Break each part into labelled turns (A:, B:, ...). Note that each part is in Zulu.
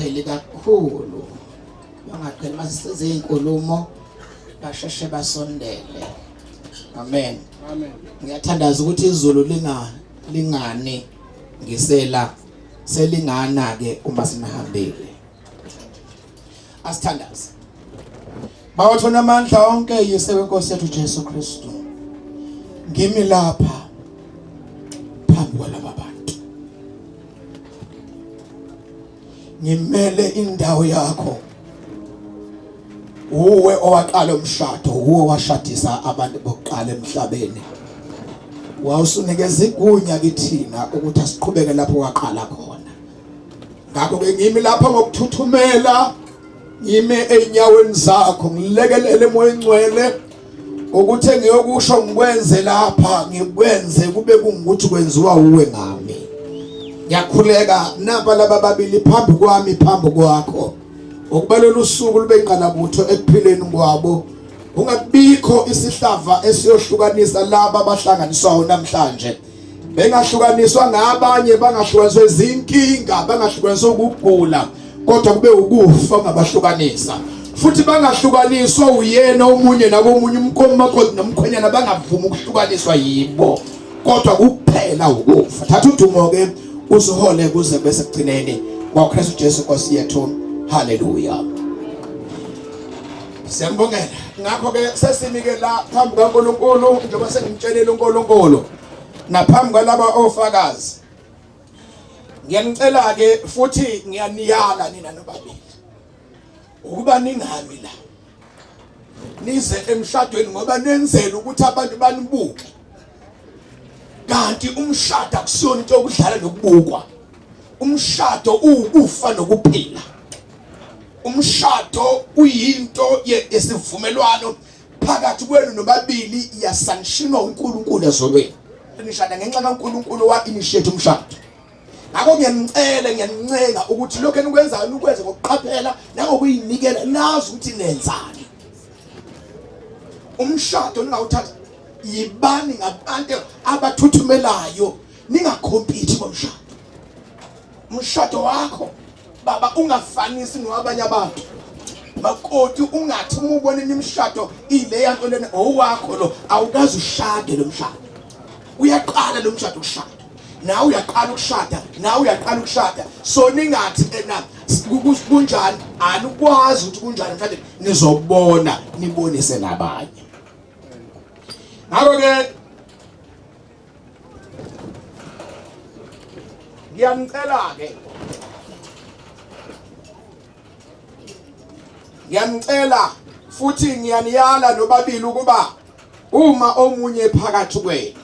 A: bangapheli kakhulu, bangaqheli masize izinkulumo basheshe basondele. Amen.
B: Amen.
A: Ngiyathandaza ukuthi izulu lingani ngisela selingana ke uma sinahambile. Asithandaze. Bawathona amandla onke Yesu wenkosi yethu Jesu Kristu. Ngimi lapha phambi kwalaba bantu. Ngimele indawo yakho. Uwe owaqala umshado, uwe washadisa abantu bokuqala emhlabeni. Wawusunikeza igunya kithina ukuthi asiqhubeke lapho waqala khona. Ngakho ke ngimi lapha ngokuthuthumela, ngime enyaweni zakho, ngilekelele emoya engcwele ukuthi engiyokusho ngikwenze lapha, ngikwenze kube kungukuthi kwenziwa uwe ngami. Ngiyakhuleka napa laba babili phambi kwami phambi kwakho. Ukubalula usuku lube inqalabutho ekuphileni kwabo. Ungabikho isihlava esiyohlukanisa laba abahlanganiswa namhlanje. Bengahlukaniswa ngabanye, bangahlukaniswa izinkinga, bangahlukaniswa ukugula, kodwa kube ukufa ongabahlukanisa. Futhi bangahlukaniswa uyena omunye nakomunye umkomakoti nomkhwenyana, bangavuma ukuhlukaniswa yibo, kodwa kuphela ukufa. Thatha udumo ke usuhole kuze bese kugcineni kwaKristu Jesu Nkosi yethu. Hallelujah. Siyambongela. Ngakho ke sesimike la phambi kaNkulunkulu njengoba sengimtshelela uNkulunkulu naphambi kwalaba ofakazi. Ngiyanicela ke futhi ngiyaniyala nina nobabili ukuba ningami la. Nize emshadweni ngoba nenzela ukuthi abantu banibuke. Kanti umshado akusiyona into yokudlala nokubukwa. Umshado ukufa nokuphila. Umshado uyinto yesivumelwano phakathi kwenu nobabili, yasanctionwa uNkulunkulu ezolweni. Nishada ngenxa kaNkulunkulu wa-initiate umshado. Ngakho ngiyanicela ukuthi lokho enikwenzayo nikwenze ngokuqaphela nangokuyinikela, nazi ukuthi nenzani. Umshado ningawuthatha yibani ngabantu abathuthumelayo, ningakhompiti ngomshado. Umshado wakho baba ungafanisi nowabanye abantu. Makoti ungathi uma ubona imishado ile yanto lena owakho lo, awukazi ushade lo mshado. Uyaqala lo mshado ukushada, nawe uyaqala ukushada, nawe uyaqala ukushada. So ningathi ena kunjani, anikwazi ukuthi kunjani mhlawumbe nizobona nibonise nabanye. Ngakho ke ngiyamcela futhi ngiyaniyala nobabili ukuba uma omunye phakathi kwenu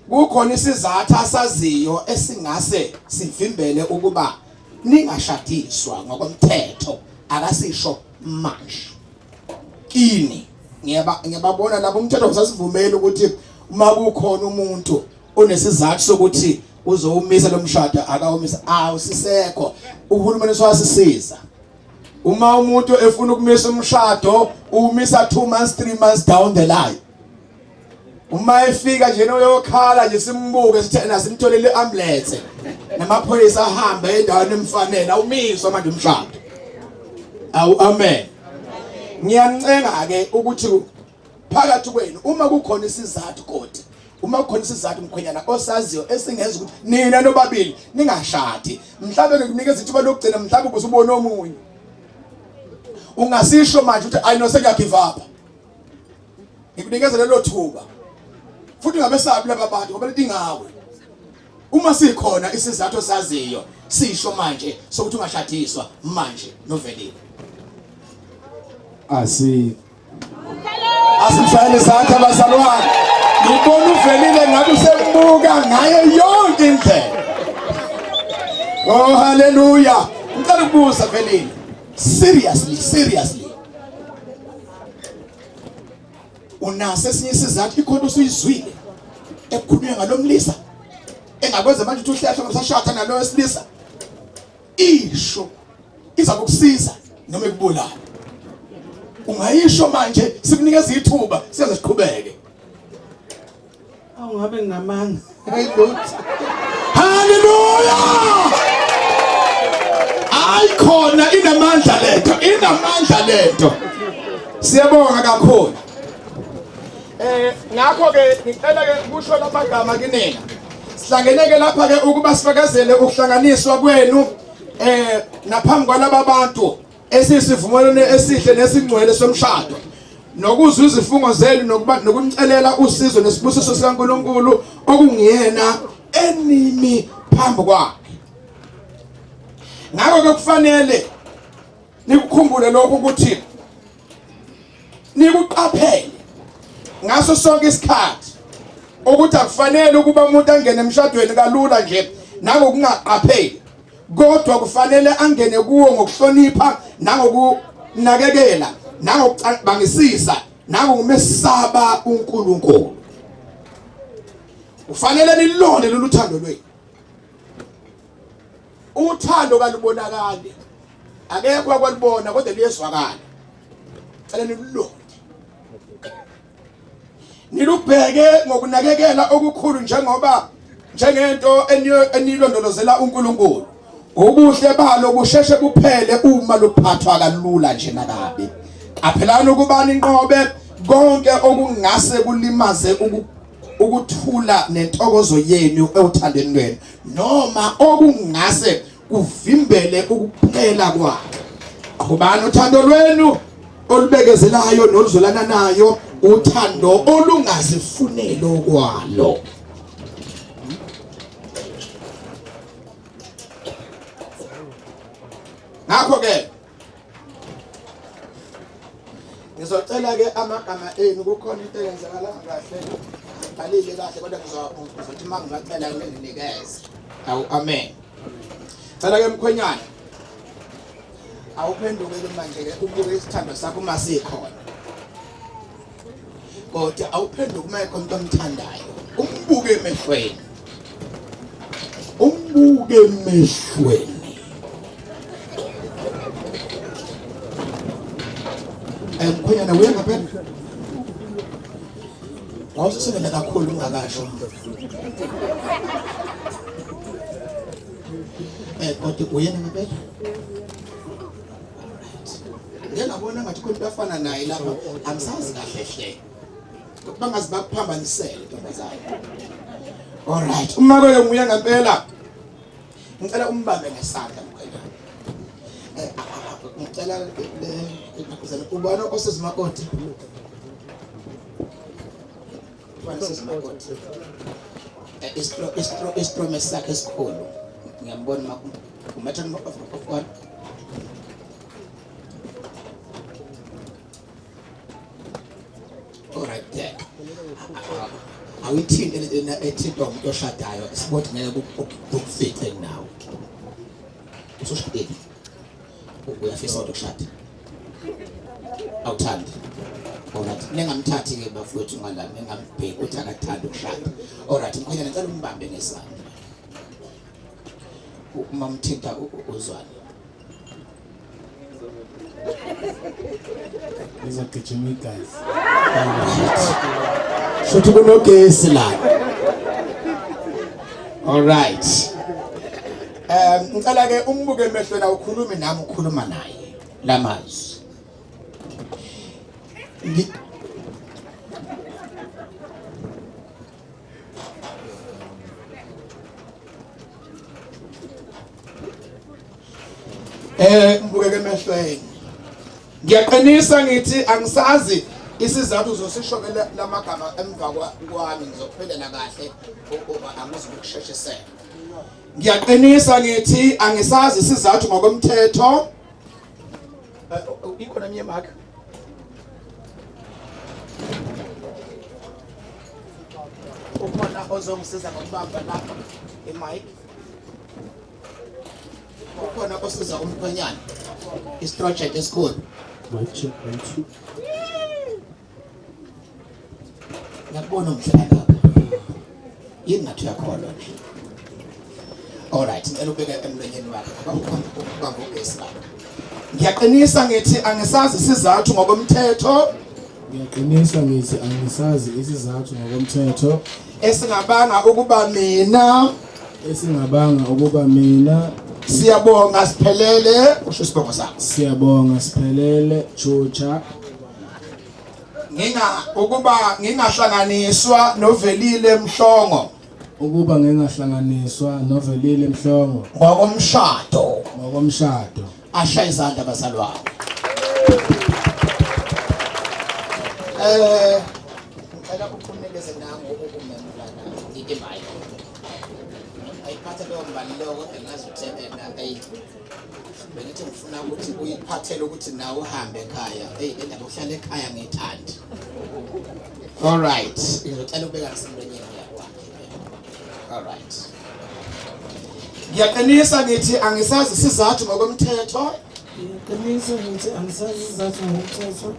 A: kukhona isizathu asaziyo esingase sivimbele ukuba ningashadiswa ngokomthetho, akasisho manje kini, ngiyababona lapho umthetho usasivumela ukuthi uma kukhona umuntu onesizathu sokuthi uzowumisa lo mshado akawumisa, awusisekho. Uhulumeni usasisiza. Uma umuntu efuna ukumisa umshado umisa 2 months 3 months down the line. Uma efika nje uyokhala nje simbuke sithi nasimtholele ambulance namaphoyisa ahamba endaweni emfanele, awumiswa manje umshado. Amen. Ngiyancenga ke ukuthi phakathi kwenu uma kukhona isizathu kodwa, uma kukhona isizathu mkhwenyana osaziyo esingenza ukuthi nina nobabili ningashadi, mhlawumbe ngikunikeza ithuba lokugcina, mhlawumbe ubusubona omunye, ungasisho manje ukuthi I know sengiyagive up. Ngikunikeza lelo thuba futhi ngabesabi laba bantu ngoba lidingawe. Uma sikhona isizathu osaziyo sisho manje sokuthi ungashadiswa manje novelile. Asimshayele isandla bazalwane. Ngibona uvelile ngabe usembuka ngayo yonke indlela. Oh hallelujah. Ngicela ukubuza velile. Seriously. Unase esinye isizathu ikhona usuyizwile ekukhulunywa ngalomlisa engakwenza manje ukuthi uhlehla ngasashada nalo wesilisa? Isho iza kukusiza noma ekubulala. Ungayisho manje sikunikeza ithuba siyaze siqhubeke.
B: Awungabe nginamanga.
A: Hallelujah. Ayikhona inamandla lento. Siyabonga kakhulu. Ngakho ke ngicela ke kusho lamagama kinina. Sihlangeneke lapha ke ukuba sifakazele ukuhlanganiswa kwenu naphambi kwalaba bantu esisivumelene esihle nesingcwele somshado. Nokuzwa izifungo zenu nokumcelela usizo nesibusiso sikaNkulunkulu okungiyena enimi phambi kwakhe. Ngakho ke kufanele nikukhumbule lokho ukuthi nikuqaphele ngaso sonke isikhathi ukuthi akufanele ukuba umuntu angene emshadweni kalula nje nangokungaqapheli, kodwa kufanele angene kuwo ngokuhlonipha nangokunakekela nangokubangisisa nangokumesaba uNkulunkulu. Kufanele nilonde lolu thando lwenu. Uthando kalubonakali, akekho akwalibona kodwa liyezwakala. Cela nilonde, nilubheke ngokunakekela okukhulu njengento enilondolozela uNkulunkulu. Ubuhle balo busheshe buphele uma luphathwa kalula nje nakabi. Aphelani ukuba ninqobe konke okungase kulimaze ukuthula nentokozo yenu ethandweni lwenu, noma okungase kuvimbele ukuphela kwalo. Qhubani uthando lwenu olubekezelayo noluzolana nayo, uthando olungazifunelo kwalo. Ngakho ke ngizocela ke amagama enu, kukhona into eyenzakala kahle balile kahle kodwa ngizothi mangibacela nginikeze. Amen. Cela ke mkhwenyana awuphenduke manje ke ubuke isithando sakho uma sikhona, kodwa awuphenduke uma ekhona umuntu omthandayo, umbuke emehlweni, umbuke emehlweni. Mkhwenyana uya ngaphela awususele kakhulu ungakasho kodwa uyena ngaphela. Ngiyabona ngathi konke afana naye lapha, angisazi kahle hle bangazi bakuphambanisele ntombazana. Alright, uma ke nguya ngaphela ngicela umbambe ngesandla mkhwenyana. Ngicela ubona osesimakoti. Ispromise sakhe esikhulu ngiyambona umatha of alright there. Awuthinte lena ethintwa umuntu oshadayo sibothi ngeke ukufithe nawe. Usushadile. Uyafisa ukushada. Awuthandi. Alright, ningamthathi ke bafowethu ngala ningambheki ukuthi akathanda ukushada. Alright, mkhwenyana ngicela umbambe ngesandla. Uma umthinta uzwane.
B: Ngizogijima igazi.
A: Shothi kunogesi la. Alright. Ngicela ke umbuke emehlweni awukhulumi nami ukhuluma naye lamazwi. Ngibukeke emehlweni. Ngiyaqinisa ngithi angisazi isizathu uzosishokela lamagama emva kwami, ngizophelela kahle angizokusheshisela. Ngiyaqinisa ngithi angisazi isizathu ngokomthetho. Ikhona eminye mark. Ukhona ozongisiza ngokubamba lapha imic. Ukhona osiza umkhwenyana. Istroject esikhulu.
B: Watch.
A: Ngiyabona umhlaba lapha. Yini ngathi uyakhona nje. Alright, ngicela ubeke emlonyeni wakho. Bangogesi lapha. Ngiyaqinisa ngithi angisazi isizathu ngokomthetho.
B: Ngiyaqinisa ngithi angisazi isizathu ngokomthetho
A: Esingabanga ukuba mina Siyabonga Siphelele usho isibongo sakho.
B: Siyabonga Siphelele Georgia.
A: Ngingahlanganiswa novelile Mhlongo.
B: Ukuba ngingahlanganiswa novelile Mhlongo
A: ngokomshado. Ashaya izandla bazalwane. Ngicela ukunikeze nangu ukumemulana imayini. Ayiphathe leyo mbali leyo kodwa ngazi ukuthi bengithi ngifuna ukuthi uyiphathele ukuthi nawe uhambe ekhaya. Le ndaba uhlala ekhaya ngiyithandi. All right. Ngicela ubeka ngasemlonyeni yakho. All right. Ngiyaqinisa ngithi angisazi isizathu ngokomthetho.
B: Ngiyaqinisa ngithi angisazi isizathu ngokomthetho.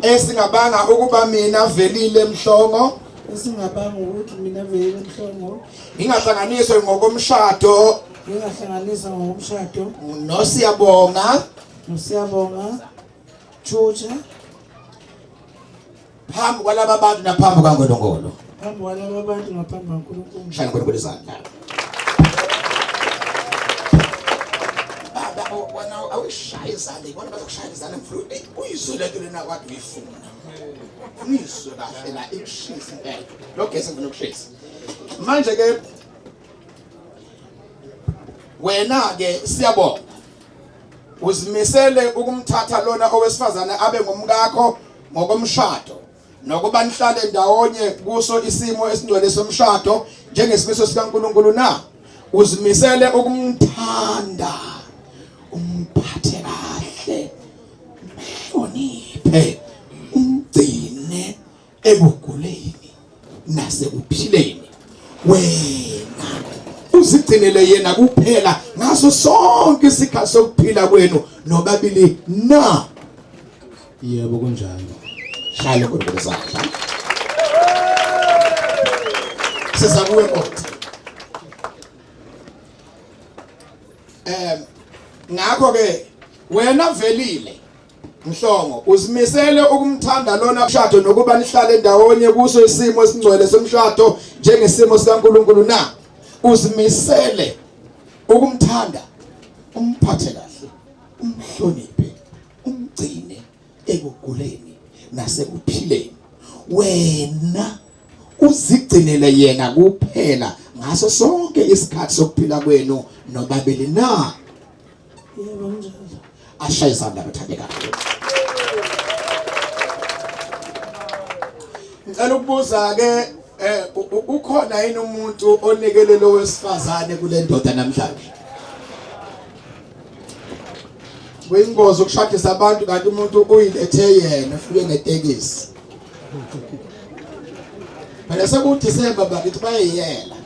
A: Esingabanga ukuba mina Velile Mhlongo.
B: Esingabanga ukuthi mina Velile Mhlongo.
A: Ngingahlanganiswa ngokomshado.
B: Ngingahlanganisa ngokomshado.
A: Nosiyabonga.
B: Georgia.
A: Phambi kwalaba bantu naphambi kaNkulunkulu.
B: Phambi kwalaba bantu naphambi kaNkulunkulu.
A: Shaya uNkulunkulu izandla. Baba wena awushaya izandla, ibona bazokushaya izandla mflu. Uyizoleke lena kwathi uyifuna. Ngizwe kahle la ikushisa impela. Lo gesi ngifuna ukushisa. Manje ke wena ke siyabonga. Uzimisele ukumthatha lona owesifazane abe ngumkakho ngokomshado. Nokuba nihlale ndawonye kuso isimo esingcwele somshado njengesimiso sikaNkulunkulu na uzimisele ukumthanda umphathe kahle umhloniphe umgcine ebuguleni nasekuphileni wena uzigcinele yena kuphela ngaso sonke isikhathi sokuphila kwenu nobabili na.
B: Yebo kunjalo.
A: Shaya uNkulunkulu izandla. Sizakuwe kodwa. Ngakho ke wena Velile Mhlongo uzimisele ukumthanda lona umshado nokuba nihlale ndawonye kuso isimo esingcwele somshado njengesimo sikaNkulunkulu na uzimisele ukumthanda umphathe kahle umhloniphe umgcine ekuguleni nasekuphileni wena uzigcinele yena kuphela ngaso sonke isikhathi sokuphila kwenu nobabili na.
B: Yebo njalo.
A: Ashaya izandla bathandekayo. Ngicela ukubuza ke ukhona yini umuntu onikele lo wesifazane kule ndoda namhlanje? Kuyingozi ukushadisa abantu kanti umuntu uyilethe yena ufike ngetekisi. Phela sekuDisemba bakithi bayiyela.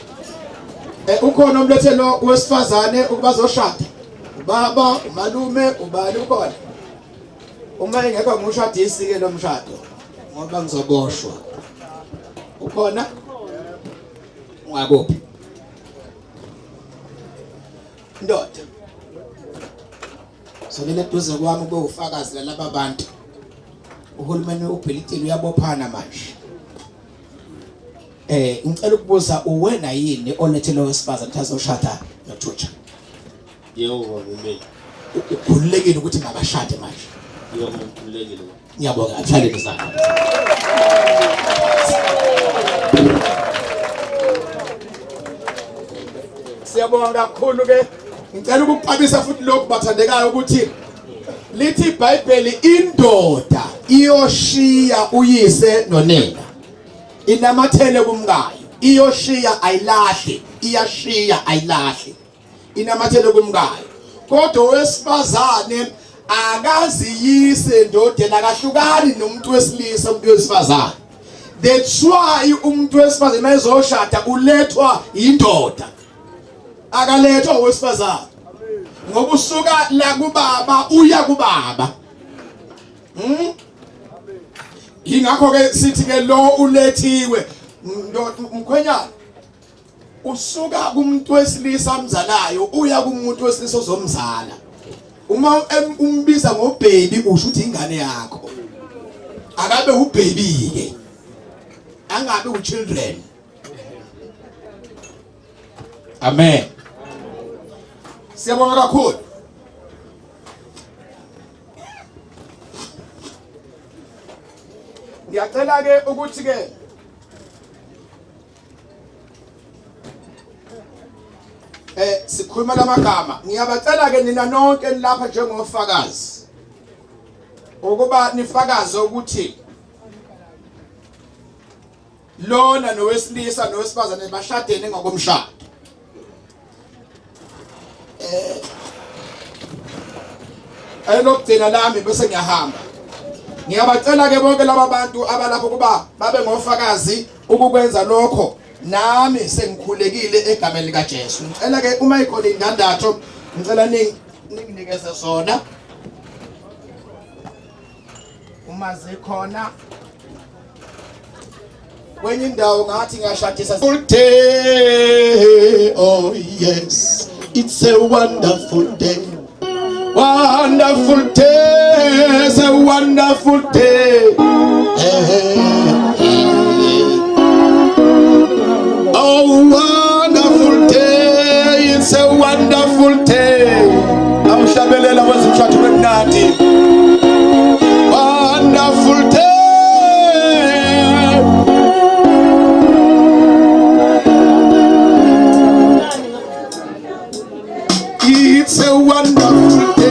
A: Ukhona umlethe lo wesifazane ukuba zoshada. Baba, umalume, ubani ukhona? Uma engekho ngumshadisi ke lo mshado ngoba ngizoboshwa. Ukhona? Ungakuphi? Ndoda. Solele duze kwami kube ufakazi lalaba bantu. Uhulumeni uBhilitini uyabophana manje. Ngicela ukubuza uwena yini onethelo wesifazane azoshada noThutsha?
C: Yebo ngumeli.
A: Ukhululekile ukuthi mabashade manje.
C: Yebo ngikhululekile.
A: Ngiyabonga athale izandla. Siyabonga kakhulu ke. Ngicela ukuqabisa futhi lokhu bathandekayo ukuthi lithi iBhayibheli indoda iyoshiya uyise nonina. Inamathele kumkayo. Iyoshiya ayilahli, iyashiya ayilahli. Inamathele kumkayo. Kodwa owesifazane akaziyise ndodeni akahlukani nomuntu wesilisa umuntu wesifazane. That's why umuntu wesifazane mayezoshada ulethwa indoda. Akalethwa owesifazane. Ngoba usuka la kubaba uya kubaba. Ingakho ke sithi ke lo ulethiwe mkhwenyana usuka kumuntu wesilisa amzalayo uya kumuntu wesilisa ozomzala. Uma umbiza ngobaby usho ukuthi ingane yakho. Akabe ubaby ke. Angabe uchildren. Amen. Siyabonga kakhulu. Ngiyacela ke ukuthi ke sikhuluma lamagama. Ngiyabacela ke nina nonke lapha njengofakazi ukuba nifakaze ukuthi lona nowesilisa nowesifazane bashadene ngokomshado. Ayilokugcina lami bese ngiyahamba. Ngiyabacela ke bonke laba bantu abalapho kuba babe ngofakazi ukukwenza lokho. Nami sengikhulekile egameni lika Jesu. Ngicela ke uma ikhona indandatho ngicela ninginikeze zona. Uma zikhona kwenye indawo ngathi ngiyashadisa full day. Oh yes, it's a wonderful day. Wonderful day, it's a wonderful day. Oh, wonderful day, it's a wonderful day. Awushabelela wezimshado emnandi. Wonderful day. It's a wonderful day.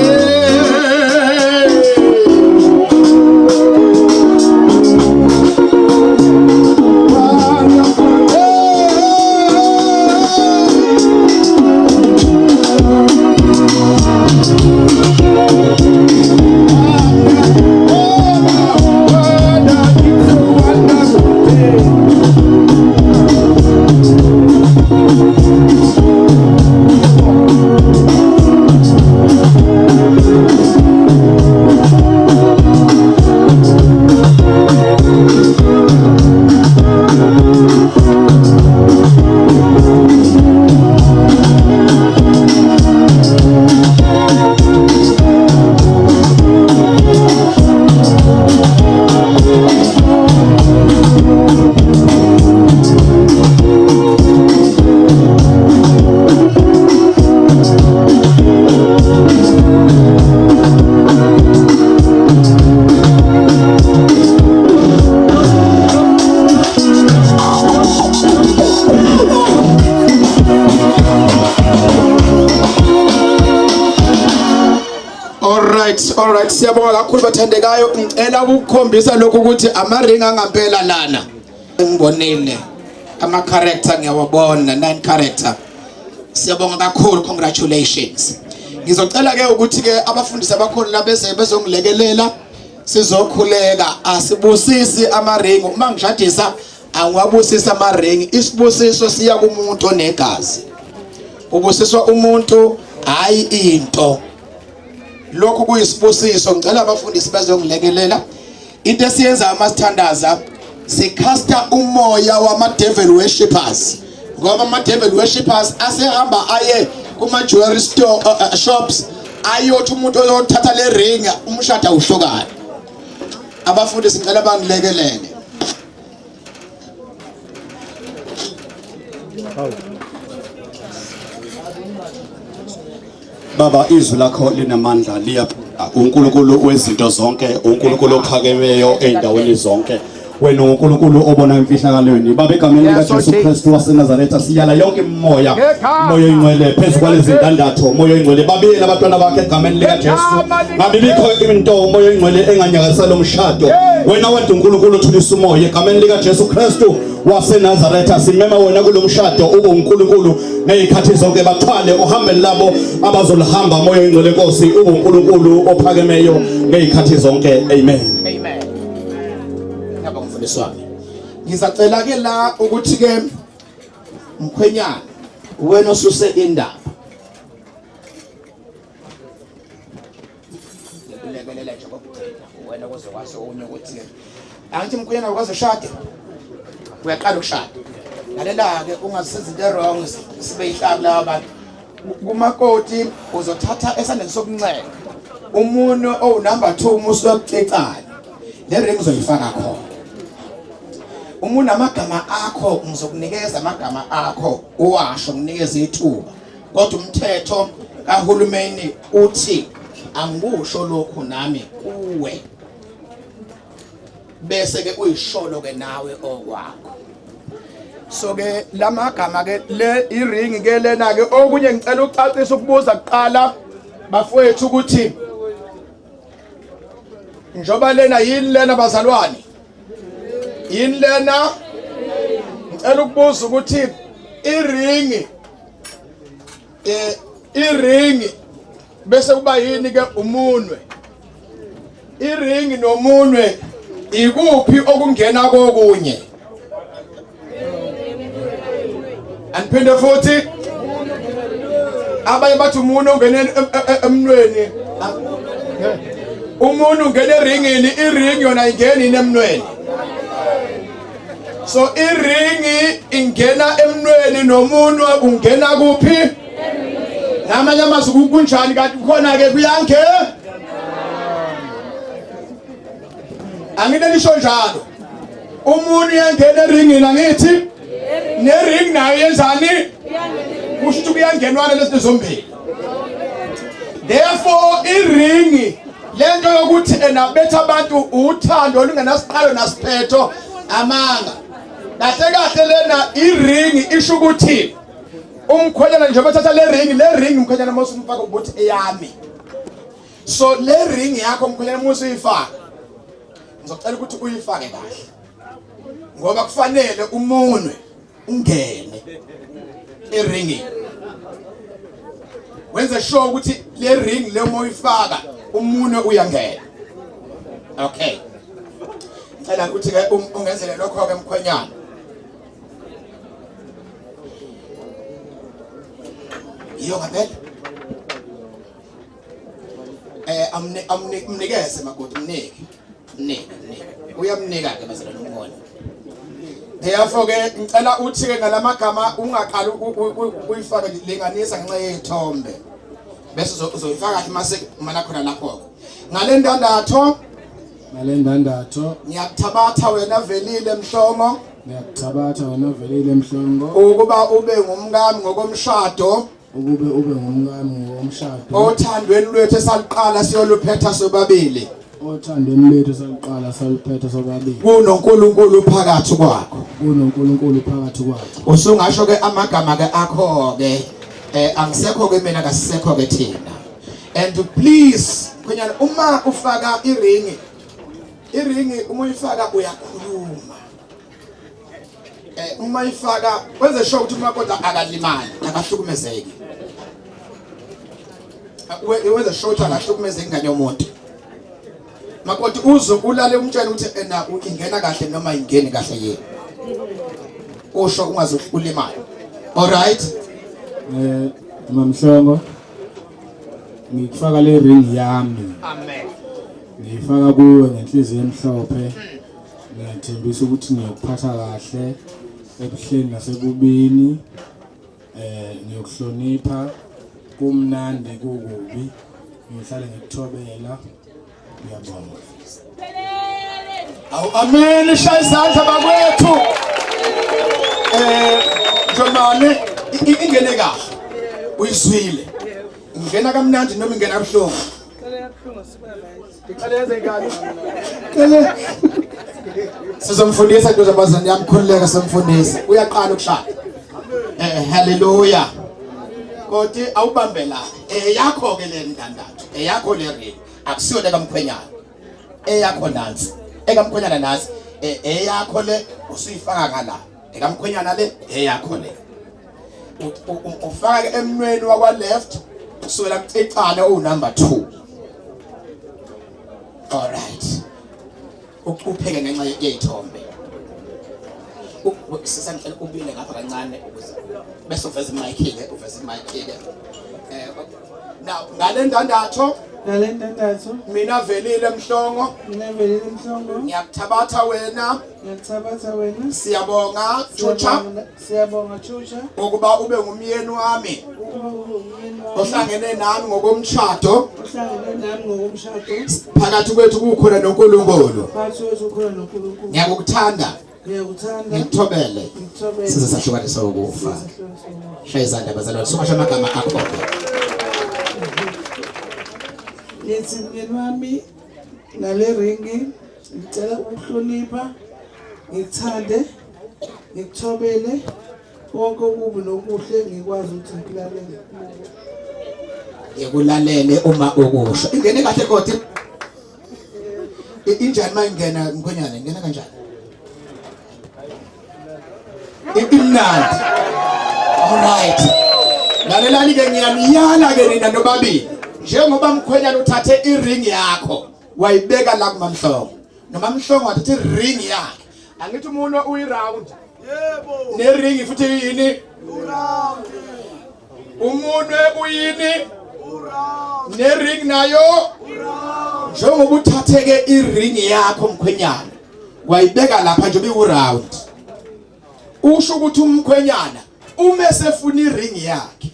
A: All right, siyabonga kakhulu bathandekayo. Ngicela ukukhombisa lokho ukuthi amaring angempela lana. Ngibonile ama character ngiyawabona, 9 character. Siyabonga kakhulu, congratulations. Ngizocela ke ukuthi ke abafundisi abakhona la bezongilekelela sizokhuleka. Asibusisi amaring. Uma ngishadisa angiwabusisa amaring. Isibusiso siya kumuntu onegazi. Ubusiswa umuntu hayi into. Lokho kuyisibusiso. Ngicela abafundisi bazongilekelela. Into esiyenza amasithandaza sikhasta umoya wama devil worshippers. Ngoba ama devil worshippers asehamba aye kuma jewelry store shops ayothi umuntu oyothatha le ring umshado uhlokana. Abafundisi ngicela bangilekelele.
D: Baba, izwi lakho linamandla, liyaphila. uNkulunkulu wezinto zonke, uNkulunkulu ophakemeyo eindaweni zonke. Wena uNkulunkulu obona imfihlakalweni. Baba, egameni lika Jesu Kristu waseNazaretha siyala yonke moya oyingcwele phezu kwalezi ndandatho, moya oyingcwele babiyela abantwana bakhe egameni lika Jesu. Ngabibikho into moya oyingcwele enganyakazisa lo mshado. Wena wenza uNkulunkulu uthulisa umoya egameni lika Jesu Kristu waseNazaretha. Simema wena kulo mshado ube uNkulunkulu ngezikhathi zonke, bathwale uhambe labo abazolihamba moya oyingcwele Nkosi, ube uNkulunkulu ophakemeyo ngezikhathi zonke. Amen.
A: Amen. Ngiyabonga. Ngizacela ke la ukuthi ke Mkhwenyana wena osuse indaba. Ngikulekelela nje kokugcina wena kuzokwazi unye ukuthi ke angithi Mkhwenyana ukwazi ushada. Uyaqala ukushada. Lalela ke ungasiza into wrong sibe ihlaka la abantu. Kumakoti uzothatha esandleni sokunxele. Umuntu number 2 umusi wokucecana. Le ring uzoyifaka khona. Umuntu amagama akho ngizokunikeza amagama akho uwasho nginikeze ithuba. Kodwa umthetho kahulumeni uthi angikusho lokhu nami kuwe bese ke uyisholo ke nawe okwakho. So ke lamagama ke le iring ke lena ke okunye ngicela ucacisa ukubuza kuqala bafowethu ukuthi njoba lena yini lena bazalwane yini lena ngicela ukubuza ukuthi iring bese kuba yini ke umunwe iring nomunwe ikuphi okungena kokunye andiphinde futhi abaye bathi umuntu ongena emnweni umuntu ungena eringini iring yona ingena inemnweni so iringi ingena emnweni nomuntu ungena kuphi namanye amazwi kunjani kanti khona ke kuyange angine lisho njalo umuntu uyangena eringini angithi nering nayo yenzani kusho ukuthi kuyangenwana lezi zombili therefore iringi lento yokuthi enabetha abantu uthando olungenasiqalo nasiphetho amanga kahle kahle lena iringi isho ukuthi umkhwenyana nje bathatha le ring umkhwenyana mose umfaka ukuthi eyami so le ring yakho umkhwenyana mose uyifaka ngizocela ukuthi uyifake kahle ngoba kufanele umunwe ungene eringini wenze sure ukuthi le ring le moyifaka umunwe uyangena okay ngicela ukuthi ke ungenzele lokho ke mkhwenyana iyo ngapela amnikeze makoti mnike uyamnika ke bazalwane umona therefore ke ngicela uthi ke ngalamagama ungaqala uyifake linganisa ngenxa yezithombe bese uzoyifaka kahle mase mana khona lapho ngale ndandatho ngiyakuthabatha wena velile mhlongo ukuba ube ngumkami ngokomshado othandweni lwethu esaliqala siyoluphetha sobabili kunonkulunkulu phakathi kwakho usungasho ke amagama ke akho ke angisekho ke mina kasisekho ke thina and please khonyana uma ufaka iringi uma uyifaka uyakhuluma uma uyifaka wenze sure ukuthi umakoti akalimali akahlukumezeki wenze sure ukuthi akahlukumezeki ingane yomuntu makoti ulale umtshela ukuthi ena ingena kahle noma ingeni kahle yini usho ungazokulimala all right
B: mamhlongo ngikufaka le ring yami
A: amen
B: ngifaka kuwe ngenhliziyo emhlophe ngiyathembisa ukuthi ngiyokuphatha kahle ebuhleni nasebubini ngiyokuhlonipha kumnandi kukubi ngihlale ngikuthobela ngiyabonga
A: awu amen shaya izandla bakwethu Jomane ingene kahle uyizwile ingena kamnandi noma ingena kabuhlungu sizomfundisa into zabazana yamkhululeka somfundisi uyaqala ukushaya haleluya kodwa awubambe la yakho ke le ndandatho yakho le ring akusiyo le kamkhwenyana eyakho nansi ekamkhwenyana nansi eyakho le usuyifaka ngala ekamkhwenyana le eyakho le ufaka emnweni wakwa left usuka ecala number 2 all right upheke ngenxa yezithombe sisantlela ubile ngapha kancane ukuze bese uveze imic ke now ngale ndandatho mina velile mhlongo ngiyakuthabatha wena siyabonga chucha ukuba ube ngumyeni wami ohlangene nami ngokomshado phakathi kwethu kukhona noNkulunkulu ngiyakuthanda ngikuthobele size sahlukanisa ukufa shaya izandla bazalwane somasha amagama akho
B: Yethi myeni wami nale ringi ngicela ukuhlonipha, ngikuthande, ngikuthobele konke okubi nokuhle ngikwazi ukuthi ngilalele.
A: Ngikulalele uma ukusho. Ingene kahle kodwa. Injani mayingena mkhonyana ingena kanjani? Imnandi. Alright. Lalelani ke ngiyaniyala ke nina nobabili. Njengoba mkhonyana uthathe iring yakho wayibeka la kuMamhlongo. NoMamhlongo wathatha iring yakhe. Angithi umuntu uyiround. Yebo. Nering futhi yini? Uround. Umuntu uyini? Uround. Nering nayo? Uround. Njengoba uthatheke iring yakho mkhwenyana wayibeka lapha nje uround. Usho ukuthi umkhwenyana uma sefuna iring yakhe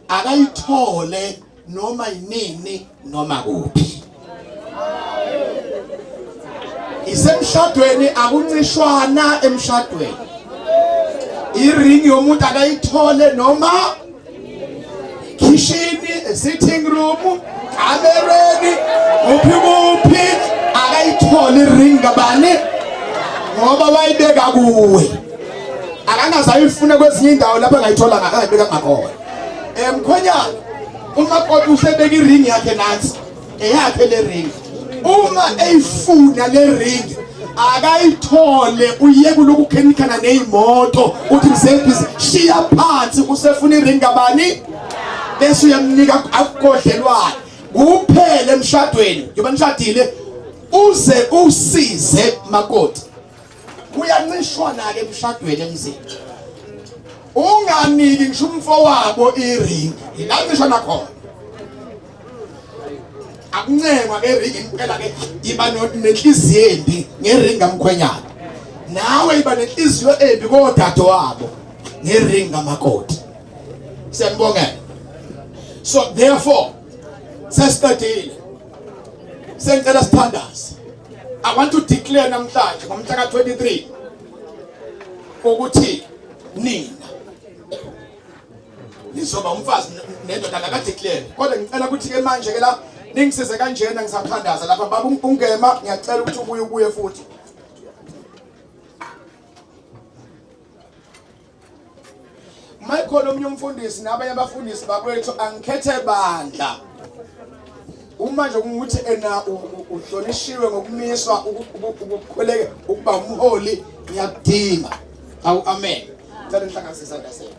A: akayithole noma yinini noma kuphi. Isemshadweni akuncishwana emshadweni. Iring yomuntu akayithole noma kitchen, sitting room, kamereni, kuphi akayithole iring kabani ngoba wayibeka kuwe. Akangasayifuna kwezinye indawo lapho angayithola ngakayibeka ngakhona. Mkhonyana uma kodwa usebeka iring yakhe nansi eyakhe le ring. Uma eyifuna le ring akayithole uyeke lokukhenikhana nezimoto uthi msebhizi shiya phansi usefuna iring kabani bese uyamnika akukodlelwane kuphele emshadweni yoba nishadile uze usize makoti kuyancishwana ke emshadweni emzini unganiki ngisho umfowabo iring ilancishwana khona akuncengwa ke ring impela ke iba nenhliziyo embi ngering kamkhwenyana nawe iba nenhliziyo embi kodade wabo ngering kamakoti. Siyabonga. So therefore sesiqedile sengicela sithandaze. I want to declare namhlanje ngomhla ka-23 ukuthi nina nizoba umfazi nendoda akadeclare kodwa ngicela ukuthi ke manje ke la ningisize kanjena ngisathandaza lapha baba ungema ngiyacela ukuthi ubuye futhi. Mayikhona omnye umfundisi nabanye abafundisi bakwethu angikhethe bandla. Uma nje ukuthi ena uhlonishiwe ngokumiswa ukukhuleka ukuba umholi ngiyadinga. Awu amen. Ngicela nihlanganise isandla senu.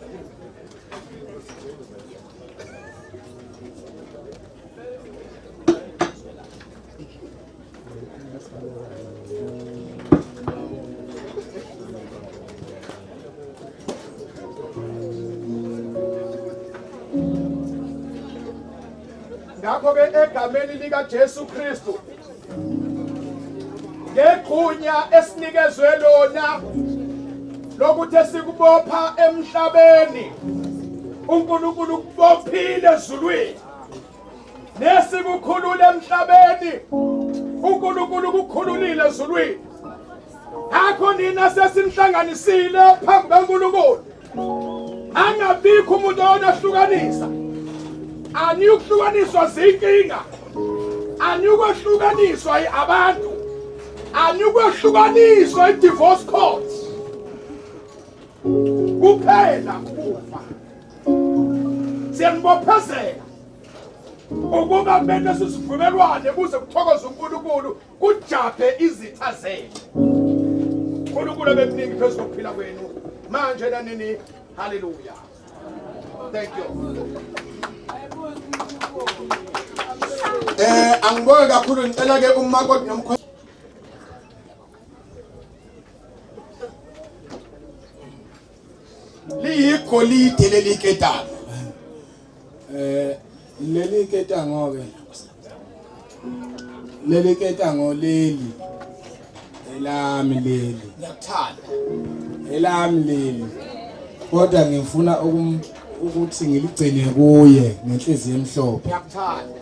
A: Ngakho ke egameni lika Jesu Kristu ngeqhunya esinikezwe lona lokuthi sikubopha emhlabeni uNkulunkulu kubophile ezulwini nesikukhulula emhlabeni uNkulunkulu kukhululile ezulwini. Akho nina sesimhlanganisile phambi kaNkulunkulu angabikho umuntu onahlukanisa. Anyukuhlukaniswa zinkinga, anyukuhlukaniswa abantu, anyukuhlukaniswa divorce courts. Kuphela kufa. Siyanbophezela ukuba kumele sisivumelwane kuze kuthokoze uNkulunkulu kujaphe izitha zethu. uNkulunkulu abemningi phezulu kokuphila kwenu manje nanini. Hallelujah. Thank you. Angibonge kakhulu ngicela ke umakoti nomkhwe liyigolide leli ketango.
B: Leli ketango ke leli ketango leli elami leli
A: Ngiyakuthanda.
B: elami leli kodwa ngifuna ukuthi ngiligcine kuye ngenhliziyo emhlophe
A: Ngiyakuthanda.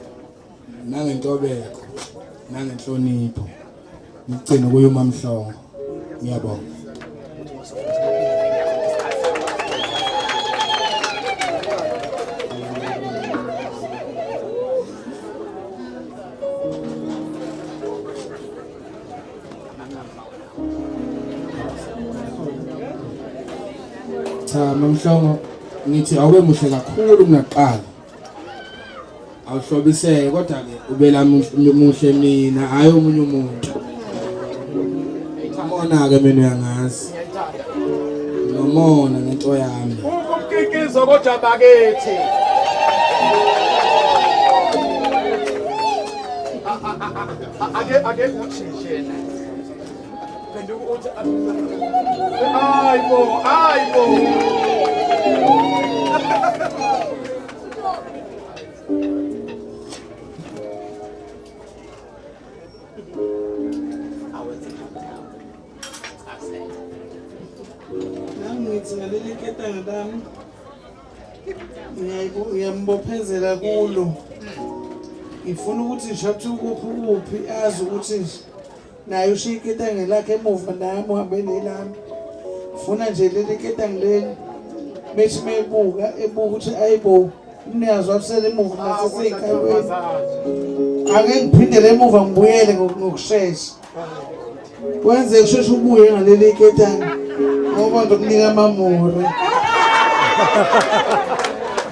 B: nangentobeko nangenhlonipho ngigcine kuye uMamhlongo. Ngiyabonga. Cha mamhlongo ngithi awube muhle kakhulu kunakuqala. Awuhlobiseke kodwa ke ubela muhle mina hayi omunye umuntu. Ngibona ke mina uyangazi. Nomona ngento yami.
A: Ukumkikizo kodwa bakithi. Ake ushishena. Benduku uthi Aibo.
B: Ngithi ngaleli ketanga lami. Ngiyambophezela kulo. Ngifuna ukuthi ngishathe kuphi azi ukuthi naye ushiya iketanga lakhe emuva nami uhambe nelami. Ngifuna nje leli ketanga leli methi mebuka ukuthi ayibo umnikazi wabusela emuva nathi sey'khaweni. Ake ngiphindele emuva ngibuyele ngokushesha. Wenze kusheshe ubuye ngaleli ketanga ngoba ngizokunika amamore.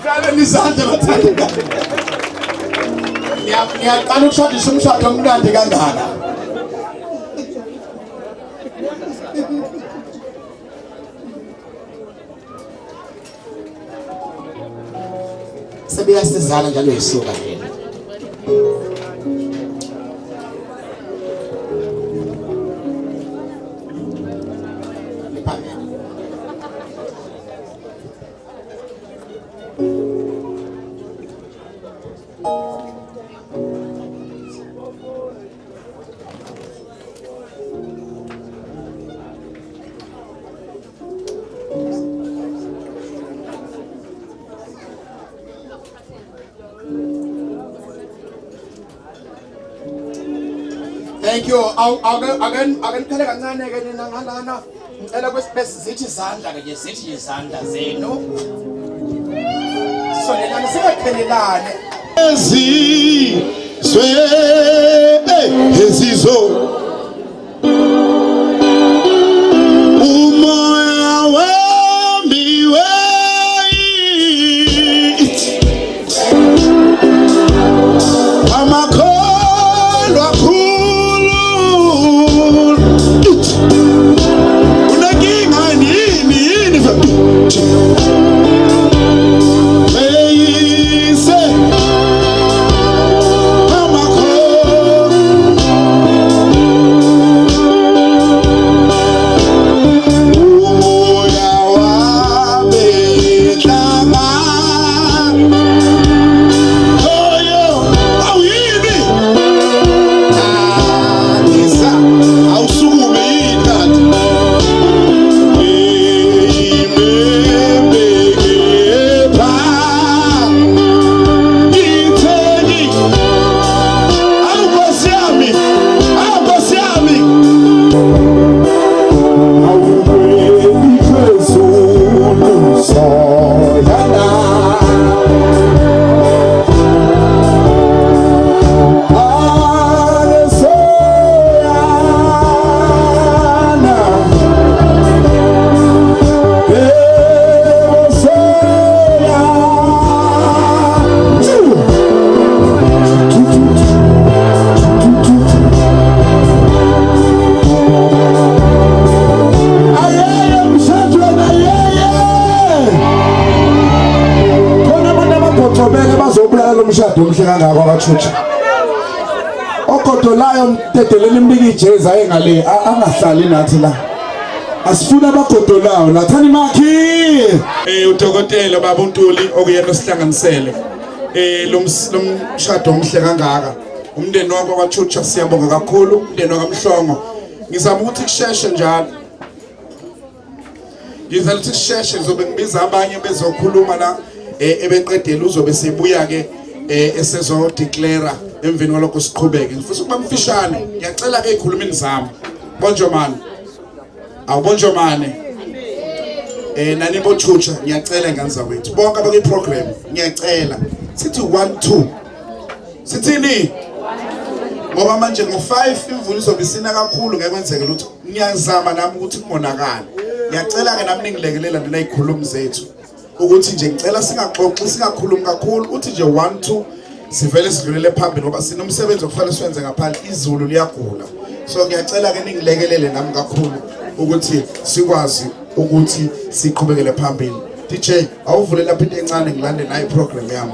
A: Mhlawumbe nizandla bathanda. Ngiyaqala ukushadisa umshado omnandi kangaka. Sebeyasizana njalo yisuka lena. Thank you. Again phela kancane ke nina ngalana. Ngicela kwesibese zithi izandla ke nje zithi izandla zenu. Sonelana singaqhelelane.
E: Ezizo umoya wami amakholwa akhulu unenkinga yini umshado omhle kangaka kwaThutsha ogodolayo mtedeleni imbiki ijezi ayengale angahlali nathi la asifuna abagodolayo nathani makhi udokotela baba uNtuli okuyena osihlanganisele lo mshado omhle kangaka umndeni wonke kwaThutsha siyabonga kakhulu umndeni wakamhlongo ngizama ukuthi kusheshe njalo ngizama ukuthi kusheshe ngizobe ngibiza abanye bezokhuluma la ebeqedela uzobe sebuya ke esezo declare emveni kwalokho siqhubeke ngifisa ukuba mfishane ngiyacela ke ikhulumeni zami bonjomane awubonjomane nani boThutsha ngiyacela ngani zawethu bonke abake program ngiyacela sithi 1 2 sithini ngoba manje ngo5 imvula izobe isina kakhulu ngeke kwenzeke lutho ngiyazama nami ukuthi kumonakala ngiyacela ke nami ningilekelela mina izikhulumi zethu ukuthi nje ngicela singaxoxi singakhulumi kakhulu uthi nje 1 2 sivele sidlulele phambili ngoba sinomsebenzi okufanele siwenze ngaphandle izulu liyagula so ngiyacela ke ningilekelele nami kakhulu ukuthi sikwazi ukuthi siqhubekele phambili DJ awuvule lapha into encane ngilande nayi program yami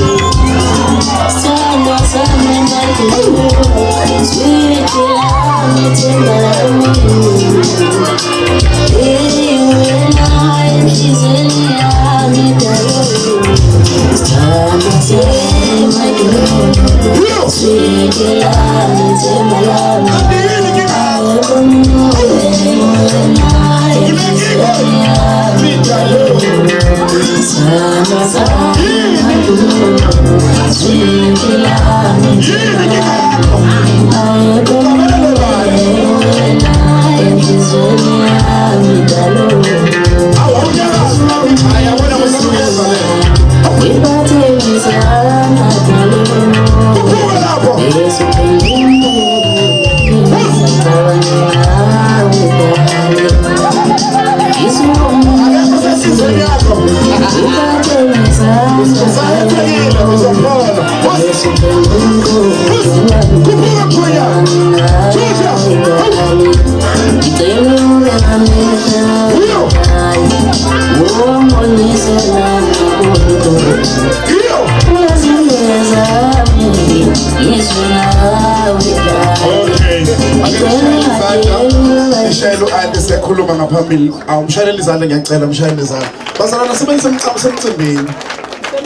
E: Khuluma ngaphambili awumshayelele izandla ngiyacela umshayelele izandla bazalwana sibe semcimbini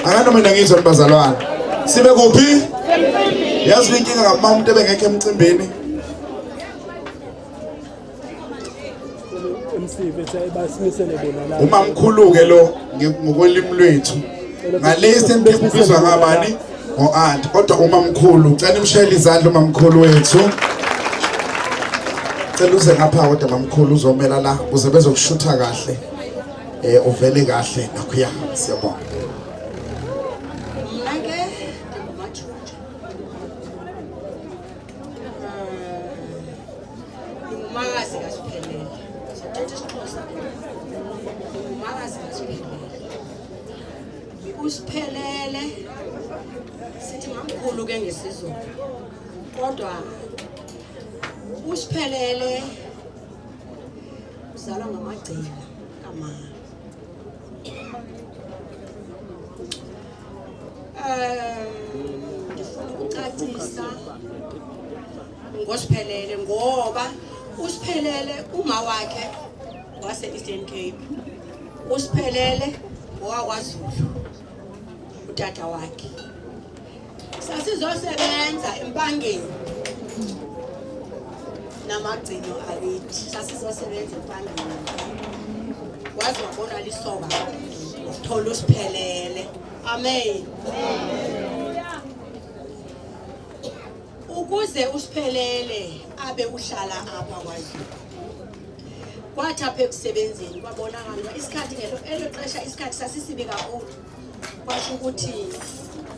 E: akanoma mina ngizwe bazalwana sibe kuphi yazi inkinga ngama umuntu ebengekho emcimbini uma mkhulu ke lo ngokwelimi lwethu ngalesi empizwa ngabani ngo-aunt kodwa uma mkhulu ucela imshayele izandla uma mkhulu wethu cela uze ngapha kodwa mamkhulu uzomela la uze bezokushutha kahle uvele kahle nakho siyabonga
F: Mnake ngumathutha ngumakazi kaSiphelele sithatha isiXhosa ngumakazi kaSiphelele uSiphelele sithi mamkhulu ke ngesizulu kodwa uSiphelele uzalwa ngamagcina kama ngifuna ukucacisa ngoSiphelele ngoba uSiphelele uma wakhe wase Eastern Cape uSiphelele owakwaZulu utata wakhe sasizosebenza empangeni namagcino akithi sasizosebenza empangeni wazi wabona lisoka thola uSiphelele amen ukuze uSiphelele abe uhlala apha kwaZulu kwathi apha ekusebenzeni kwabonakala isikhathi elo xesha isikhathi sasisibi kakhulu kwasho ukuthi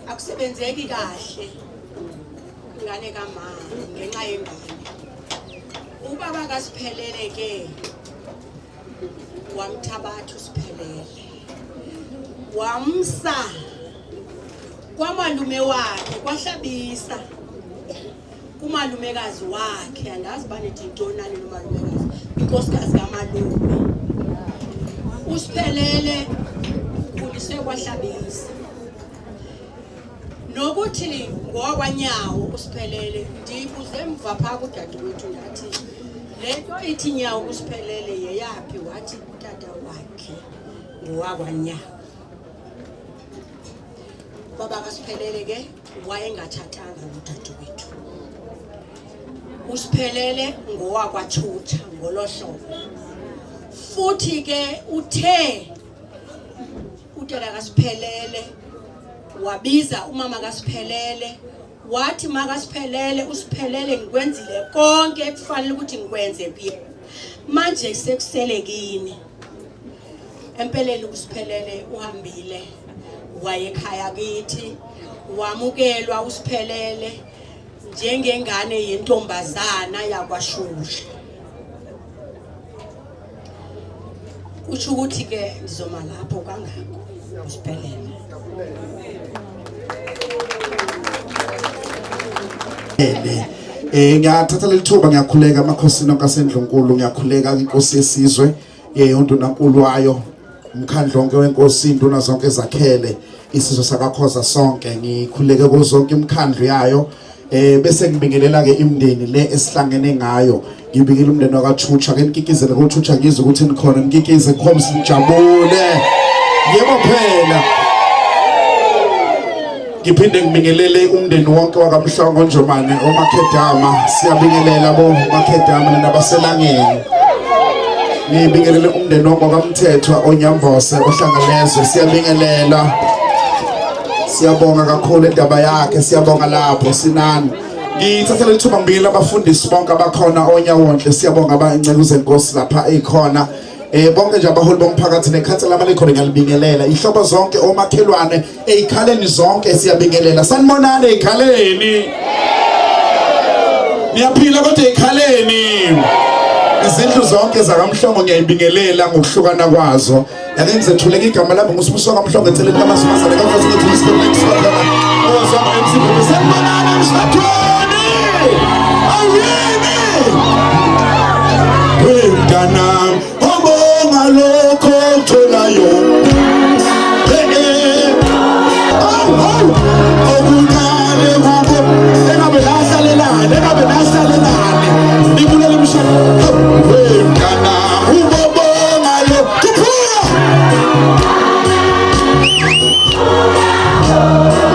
F: akusebenzeki kahle ingane kamama ngenxa yengane ubaba kaSiphelele ke wamthabatha uSiphelele wamsa kwamalume wakhe kwaHlabisa kumalumekazi wakhe andazi banethi intoni nomalumekazi inkosikazi kamalume uSiphelele ukhuliswe kwaHlabisa nokuthi ngokwanyawo uSiphelele ndibuze emva pha kudadewethu ngathi lento ithi nyawo uSiphelele yeyapi wathi utata wakhe ngowakwanyawo baba kaSiphelele ke wayengathathanga udadewethu uSiphelele ngowakwaThutha ngolohlobo futhi ke uthe utata kaSiphelele wabiza umama kaSiphelele wathi makaSiphelele uSiphelele ngikwenzile konke ekufanele ukuthi ngikwenze kuye manje sekusele kini empeleni uSiphelele uhambile waye ekhaya kithi wamukelwa uSiphelele njengengane yentombazana yakwaShusha Kusho ukuthi ke ngizoma lapho kangako usiphelele.
E: Ngiyathatha leli thuba ngiyakhuleka amakhosini onkaSendlunkulu ngiyakhuleka inkosi yesizwe undunankulu wayo umkhandlo wonke wenkosi induna zonke zakhele isizwe sakakhoza sonke ngikhuleke kuzo zonke imikhandlo yayo bese ngibingelela ke imndeni le esihlangene ngayo ngibikela umndeni wakaThutsha ke nikikizele kuThutsha ngizwe ukuthi nikhona nikikize khomsi nijabule yebo phela ngiphinde ngibingelele umndeni wonke wakaMhlongo Njomane oMakhedama siyabingelela bo Makhedama nabaselangeni ngibingelele umndeni wonke wakaMthethwa oNyamvose ohlangalezwe siyabingelela siyabonga kakhulu indaba yakhe siyabonga lapho sinani ngithathele ithuba ngibingelela abafundisi bonke abakhona oNyawonhle siyabonga abanceke zenkosi lapha ekhona bonke nje abaholi bomphakathi nekhansela amalikhona ngiyalibingelela ihlobo zonke omakhelwane ezikhaleni zonke siyabingelela sanibonana ezikhaleni niyaphila kodwa ezikhaleni izindlu zonke zakaMhlongo ngiyayibingelela ngokuhlukana kwazo yake ngizethuleka igama lami nguSibusiso kaMhlongo eceleni kaMasimazane kaMfasi ngithi isikhona ozama emsipho sanibonana emshadweni awini wemntanami ngalokho tholayo okuncane kubo engabe nasalelane nibulela umshado wemntana ubobonga lo kuphuma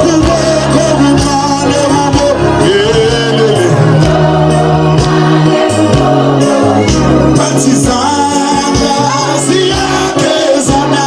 E: kubokho okuncane kubo yelele bathizana siyakezana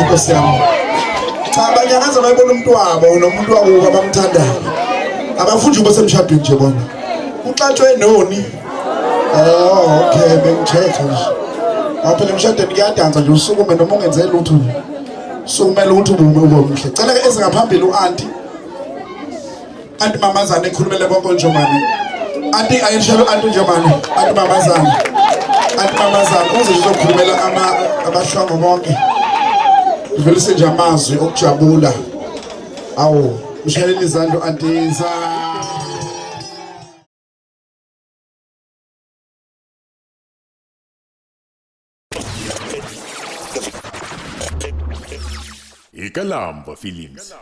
E: Nkosi yami. Cha abanye akaze bayibona umuntu wabo nomuntu wakuba abamthandayo. Abafundi basemshadweni nje bona. Uxatshwe noni. Oh okay bengithetha nje. Phela emshadweni kuyadansa nje usukume noma ungenze lutho. Sukumele ukuthi ube omhle. Cela ke ezingaphambili uanti. Anti mamazana ekhulumele bonke njomani. Anti ayishelo anti njomani. Anti mamazana. Anti mamazana uze uzokhulumela abashwango bonke. Vele senje amazwi okujabula. Awu, mshayeleni izandla antiza.
G: Ikalamba Films.